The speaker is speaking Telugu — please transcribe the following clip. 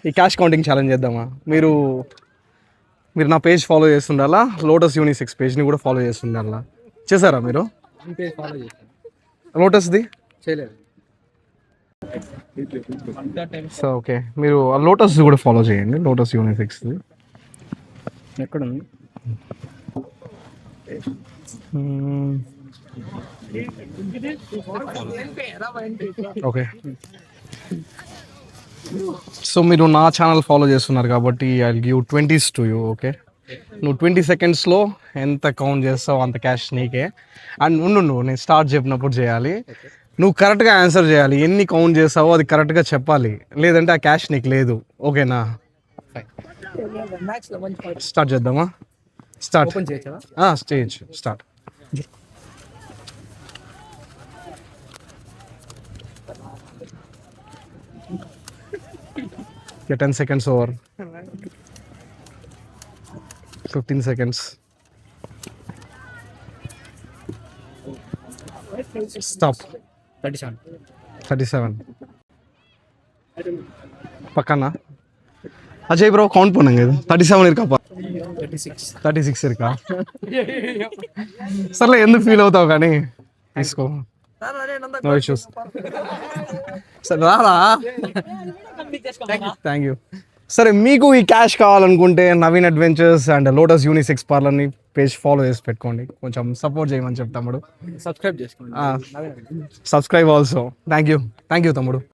ఈ క్యాష్ కౌంటింగ్ ఛాలెంజ్ చేద్దామా? మీరు మీరు నా పేజ్ ఫాలో చేస్తుండాలా, లోటస్ యూనిసెక్స్ పేజ్ని కూడా ఫాలో చేస్తుండాలా? చేశారా మీరు? ఫాలో చేశాను, లోటస్ది చేయలేదు. సో ఓకే, మీరు ఆ లోటస్ కూడా ఫాలో చేయండి, లోటస్ యూనిసెక్స్ది. ఎక్కడ ఉంది? ఓకే, సో మీరు నా ఛానల్ ఫాలో చేస్తున్నారు కాబట్టి I give 20s to you. Okay, నువ్వు 20 సెకండ్స్లో ఎంత కౌంట్ చేస్తావు అంత క్యాష్ నీకే. అండ్ నువ్వు నేను స్టార్ట్ చెప్పినప్పుడు చేయాలి, నువ్వు కరెక్ట్గా ఆన్సర్ చేయాలి. ఎన్ని కౌంట్ చేస్తావో అది కరెక్ట్గా చెప్పాలి, లేదంటే ఆ క్యాష్ నీకు లేదు. ఓకేనా? స్టార్ట్ చేద్దామా? Start stage start. 10 seconds over. 15 seconds. Stop. 37. பக்கானா அஜய் ப்ரோ கவுண்ட் பண்ணுங்க. இது 37 இருக்காப்பா? 36 இருக்கா? సర్లే, ఎందుకు ఫీల్ అవుతావు కానీ తీసుకో, నో ఇష్యూస్. సరే రారా, థ్యాంక్ యూ. సరే, మీకు ఈ క్యాష్ కావాలనుకుంటే Naveen adventures and lotus unisex పార్లర్ని పేజ్ ఫాలో చేసి పెట్టుకోండి, కొంచెం సపోర్ట్ చేయమని చెప్తాము. సబ్స్క్రైబ్ చేసుకోండి. Subscribe also. థ్యాంక్ యూ తమ్ముడు.